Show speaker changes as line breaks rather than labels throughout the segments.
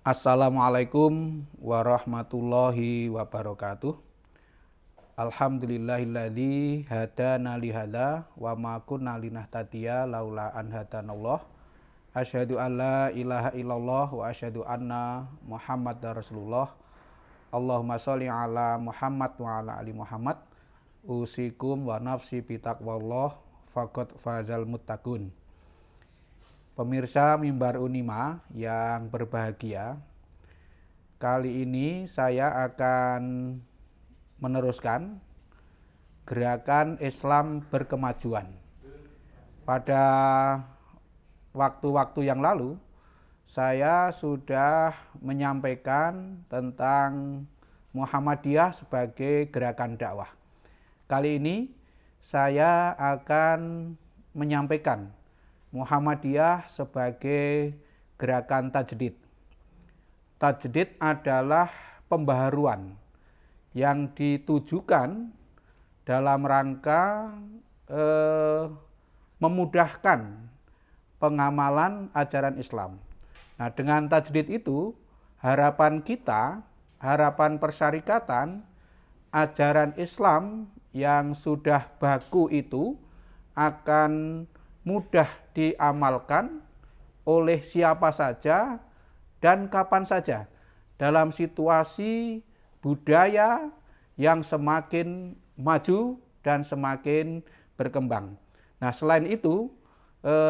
Assalamualaikum warahmatullahi wabarakatuh. Alhamdulillahilladzi hadana lihadza wa ma kunna linahtadiya laula an hadanallah. Asyhadu an la ilaha illallah wa asyhadu anna Muhammadar Rasulullah. Allahumma sholli ala Muhammad wa ala ali Muhammad. Usikum wa nafsi bitaqwallah faqad fazal muttaqun. Pemirsa Mimbar Unima yang berbahagia, kali ini saya akan meneruskan gerakan Islam berkemajuan. Pada waktu-waktu yang lalu, saya sudah menyampaikan tentang Muhammadiyah sebagai gerakan dakwah. Kali ini saya akan menyampaikan Muhammadiyah sebagai gerakan tajdid. Tajdid adalah pembaharuan yang ditujukan dalam rangka memudahkan pengamalan ajaran Islam. Nah, dengan tajdid itu harapan kita, harapan persyarikatan, ajaran Islam yang sudah baku itu akan mudah diamalkan oleh siapa saja dan kapan saja dalam situasi budaya yang semakin maju dan semakin berkembang. Nah, selain itu,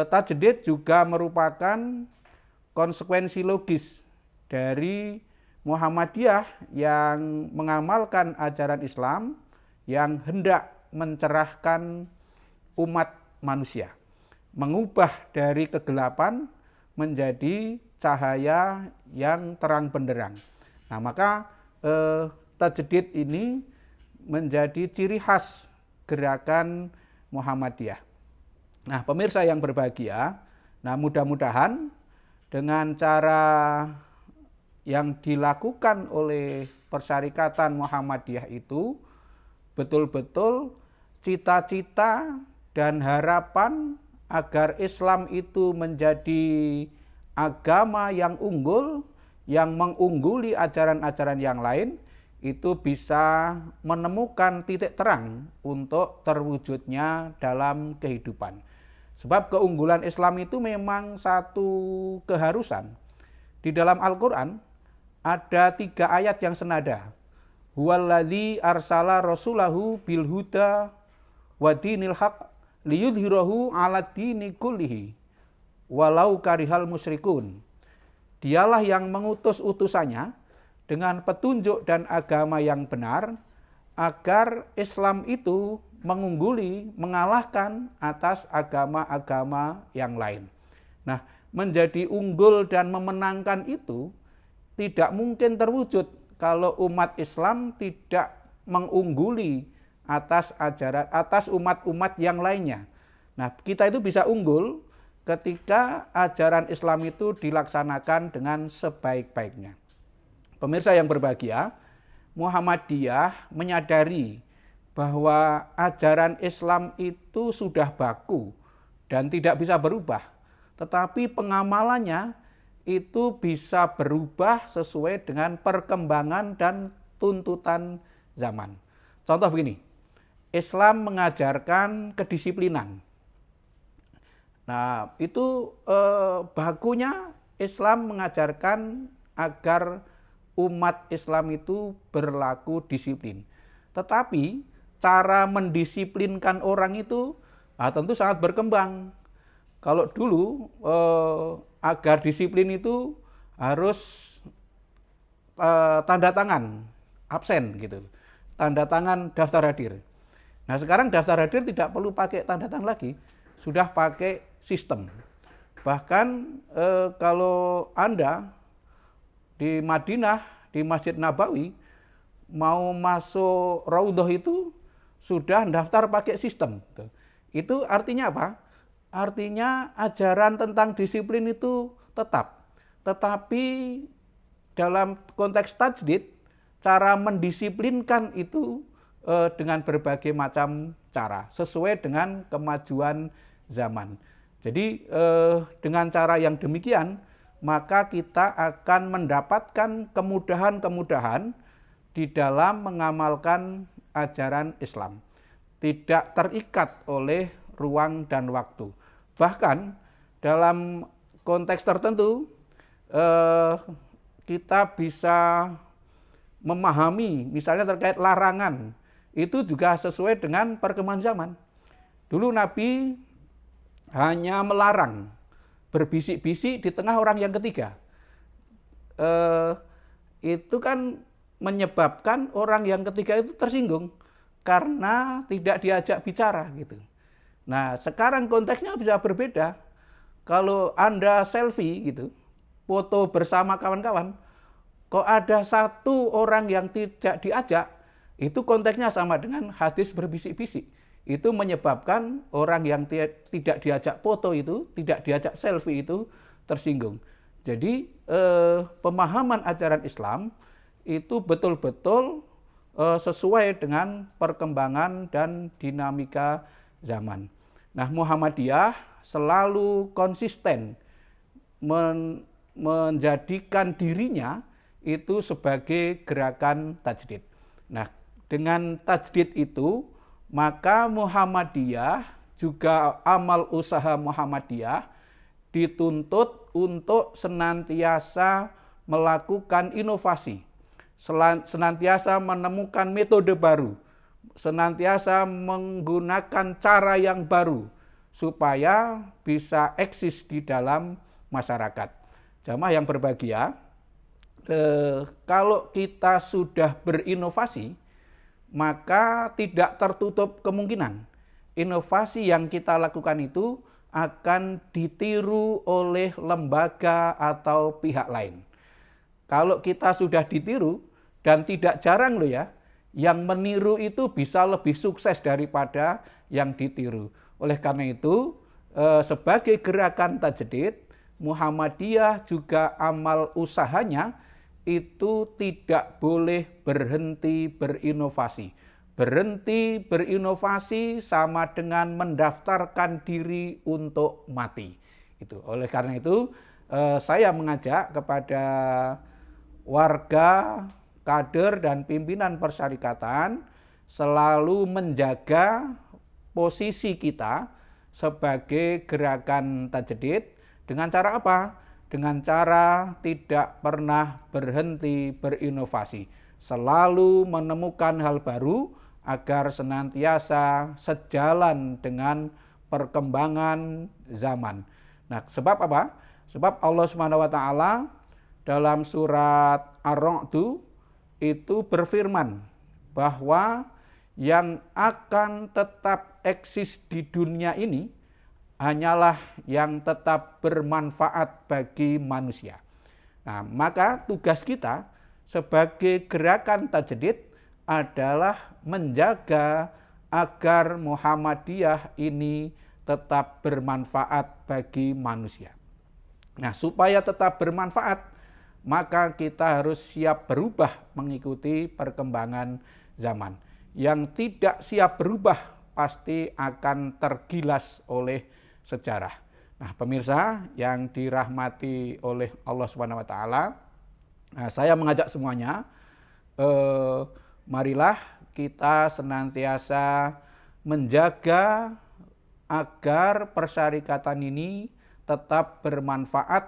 tajdid juga merupakan konsekuensi logis dari Muhammadiyah yang mengamalkan ajaran Islam yang hendak mencerahkan umat manusia, mengubah dari kegelapan menjadi cahaya yang terang benderang. Nah, maka tajdid ini menjadi ciri khas gerakan Muhammadiyah. Nah, pemirsa yang berbahagia, nah mudah-mudahan dengan cara yang dilakukan oleh Persyarikatan Muhammadiyah itu betul-betul cita-cita dan harapan agar Islam itu menjadi agama yang unggul, yang mengungguli ajaran-ajaran yang lain, itu bisa menemukan titik terang untuk terwujudnya dalam kehidupan. Sebab keunggulan Islam itu memang satu keharusan. Di dalam Al-Quran ada 3 ayat yang senada. Huwaladzi arsala rasulahu bil huda wa dinil haq liyudhhirahu 'alad dini kullihi walau karihal musyrikun. Dialah yang mengutus utusannya dengan petunjuk dan agama yang benar agar Islam itu mengungguli, mengalahkan atas agama-agama yang lain. Nah, menjadi unggul dan memenangkan itu tidak mungkin terwujud kalau umat Islam tidak mengungguli atas umat-umat yang lainnya. Nah, kita itu bisa unggul ketika ajaran Islam itu dilaksanakan dengan sebaik-baiknya. Pemirsa yang berbahagia, Muhammadiyah menyadari bahwa ajaran Islam itu sudah baku dan tidak bisa berubah, tetapi pengamalannya itu bisa berubah sesuai dengan perkembangan dan tuntutan zaman. Contoh begini, Islam mengajarkan kedisiplinan. Nah, itu bakunya Islam mengajarkan agar umat Islam itu berlaku disiplin. Tetapi cara mendisiplinkan orang itu tentu sangat berkembang. Kalau dulu agar disiplin itu harus tanda tangan, absen gitu. Tanda tangan daftar hadir. Nah, sekarang daftar hadir tidak perlu pakai tanda tangan lagi, sudah pakai sistem. Bahkan kalau Anda di Madinah, di Masjid Nabawi, mau masuk Raudhah itu sudah daftar pakai sistem. Itu artinya apa? Artinya ajaran tentang disiplin itu tetap. Tetapi dalam konteks tajdid, cara mendisiplinkan itu dengan berbagai macam cara, sesuai dengan kemajuan zaman. Jadi dengan cara yang demikian, maka kita akan mendapatkan kemudahan-kemudahan di dalam mengamalkan ajaran Islam. Tidak terikat oleh ruang dan waktu. Bahkan dalam konteks tertentu kita bisa memahami misalnya terkait larangan, itu juga sesuai dengan perkembangan zaman. Dulu Nabi hanya melarang berbisik-bisik di tengah orang yang ketiga. Itu kan menyebabkan orang yang ketiga itu tersinggung karena tidak diajak bicara gitu. Nah, sekarang konteksnya bisa berbeda. Kalau Anda selfie gitu, foto bersama kawan-kawan, kok ada satu orang yang tidak diajak, itu konteksnya sama dengan hadis berbisik-bisik. Itu menyebabkan orang yang tidak diajak foto itu, tidak diajak selfie itu tersinggung. Jadi pemahaman ajaran Islam itu betul-betul sesuai dengan perkembangan dan dinamika zaman. Nah, Muhammadiyah selalu konsisten menjadikan dirinya itu sebagai gerakan tajdid. Nah, dengan tajdid itu, maka Muhammadiyah juga amal usaha Muhammadiyah dituntut untuk senantiasa melakukan inovasi, senantiasa menemukan metode baru, senantiasa menggunakan cara yang baru supaya bisa eksis di dalam masyarakat. Jamaah yang berbahagia, kalau kita sudah berinovasi, maka tidak tertutup kemungkinan inovasi yang kita lakukan itu akan ditiru oleh lembaga atau pihak lain. Kalau kita sudah ditiru, dan tidak jarang loh ya, yang meniru itu bisa lebih sukses daripada yang ditiru. Oleh karena itu, sebagai gerakan tajdid, Muhammadiyah juga amal usahanya itu tidak boleh berhenti berinovasi. Berhenti berinovasi sama dengan mendaftarkan diri untuk mati. Itu. Oleh karena itu, saya mengajak kepada warga, kader, dan pimpinan persyarikatan selalu menjaga posisi kita sebagai gerakan tajdid dengan cara apa? Dengan cara tidak pernah berhenti berinovasi, selalu menemukan hal baru agar senantiasa sejalan dengan perkembangan zaman. Nah, sebab apa? Sebab Allah SWT dalam surat Ar-Ra'd itu berfirman bahwa yang akan tetap eksis di dunia ini hanyalah yang tetap bermanfaat bagi manusia. Nah, maka tugas kita sebagai gerakan tajdid adalah menjaga agar Muhammadiyah ini tetap bermanfaat bagi manusia. Nah, supaya tetap bermanfaat, maka kita harus siap berubah mengikuti perkembangan zaman. Yang tidak siap berubah pasti akan tergilas oleh sejarah. Nah, pemirsa yang dirahmati oleh Allah SWT, saya mengajak semuanya, marilah kita senantiasa menjaga agar persyarikatan ini tetap bermanfaat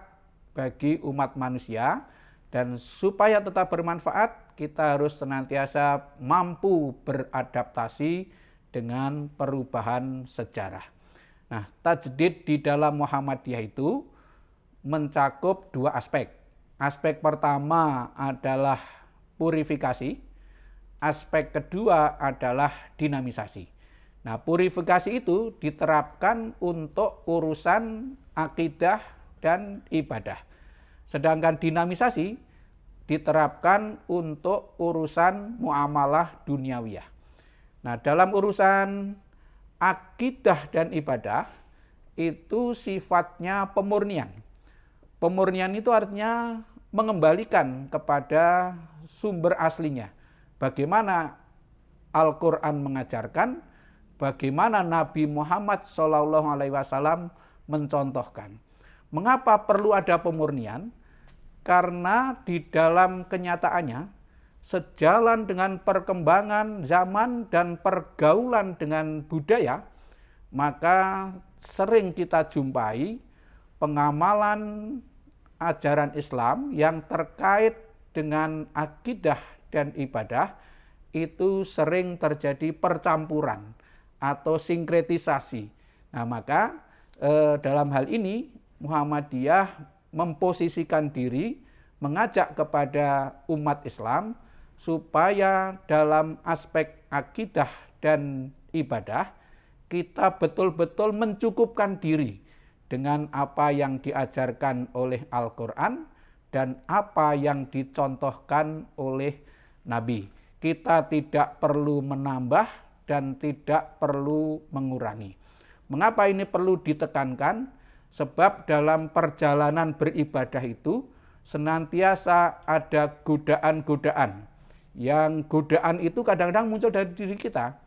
bagi umat manusia, dan supaya tetap bermanfaat kita harus senantiasa mampu beradaptasi dengan perubahan sejarah. Nah, tajdid di dalam Muhammadiyah itu mencakup dua aspek. Aspek pertama adalah purifikasi, aspek kedua adalah dinamisasi. Nah, purifikasi itu diterapkan untuk urusan akidah dan ibadah. Sedangkan dinamisasi diterapkan untuk urusan muamalah duniawiyah. Nah, dalam urusan akidah dan ibadah itu sifatnya pemurnian. Pemurnian itu artinya mengembalikan kepada sumber aslinya. Bagaimana Al-Quran mengajarkan, bagaimana Nabi Muhammad SAW mencontohkan. Mengapa perlu ada pemurnian? Karena di dalam kenyataannya, sejalan dengan perkembangan zaman dan pergaulan dengan budaya, maka sering kita jumpai pengamalan ajaran Islam yang terkait dengan akidah dan ibadah itu sering terjadi percampuran atau sinkretisasi. Nah, maka dalam hal ini Muhammadiyah memposisikan diri, mengajak kepada umat Islam supaya dalam aspek akidah dan ibadah kita betul-betul mencukupkan diri dengan apa yang diajarkan oleh Al-Quran dan apa yang dicontohkan oleh Nabi. Kita tidak perlu menambah dan tidak perlu mengurangi. Mengapa ini perlu ditekankan? Sebab dalam perjalanan beribadah itu senantiasa ada godaan-godaan. Yang godaan itu kadang-kadang muncul dari diri kita.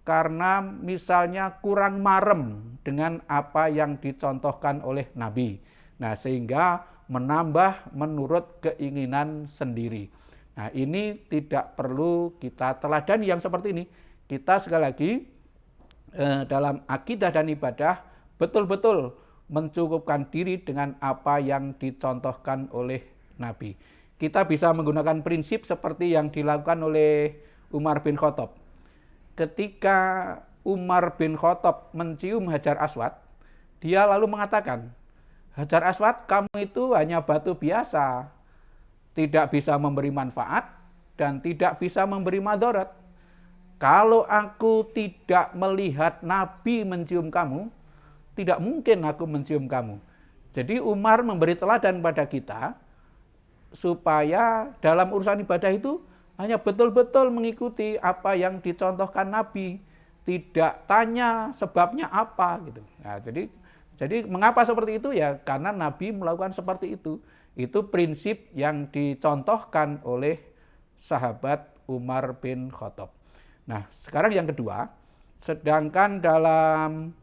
Karena misalnya kurang marem dengan apa yang dicontohkan oleh Nabi. Nah, sehingga menambah menurut keinginan sendiri. Nah, ini tidak perlu kita teladani yang seperti ini. Kita sekali lagi dalam akidah dan ibadah betul-betul mencukupkan diri dengan apa yang dicontohkan oleh Nabi. Kita bisa menggunakan prinsip seperti yang dilakukan oleh Umar bin Khattab. Ketika Umar bin Khattab mencium Hajar Aswad, dia lalu mengatakan, Hajar Aswad, kamu itu hanya batu biasa, tidak bisa memberi manfaat dan tidak bisa memberi madarat. Kalau aku tidak melihat Nabi mencium kamu, tidak mungkin aku mencium kamu. Jadi Umar memberi teladan pada kita supaya dalam urusan ibadah itu hanya betul-betul mengikuti apa yang dicontohkan Nabi, tidak tanya sebabnya apa gitu. Nah, jadi mengapa seperti itu ya? Karena Nabi melakukan seperti itu. Itu prinsip yang dicontohkan oleh sahabat Umar bin Khattab. Nah, sekarang yang kedua, sedangkan dalam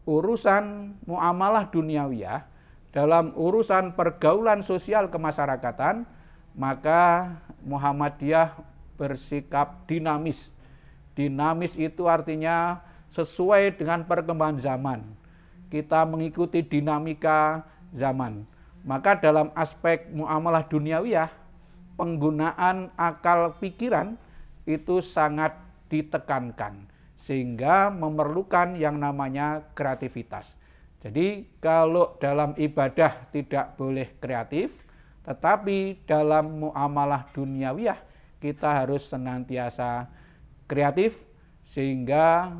urusan muamalah duniawiyah, dalam urusan pergaulan sosial kemasyarakatan, maka Muhammadiyah bersikap dinamis. Dinamis itu artinya sesuai dengan perkembangan zaman. Kita mengikuti dinamika zaman. Maka dalam aspek muamalah duniawiyah, penggunaan akal pikiran itu sangat ditekankan. Sehingga memerlukan yang namanya kreativitas. Jadi kalau dalam ibadah tidak boleh kreatif, tetapi dalam muamalah duniawiyah kita harus senantiasa kreatif sehingga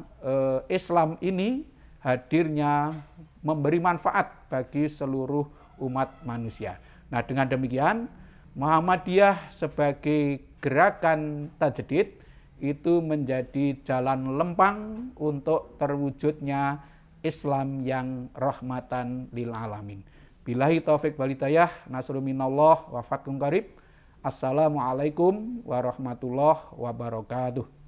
Islam ini hadirnya memberi manfaat bagi seluruh umat manusia. Nah, dengan demikian Muhammadiyah sebagai gerakan tajdid itu menjadi jalan lempang untuk terwujudnya Islam yang rahmatan lil alamin. Billahi taufik wal hidayah, nasrun minallah wa fathun qarib. Assalamualaikum warahmatullahi wabarakatuh.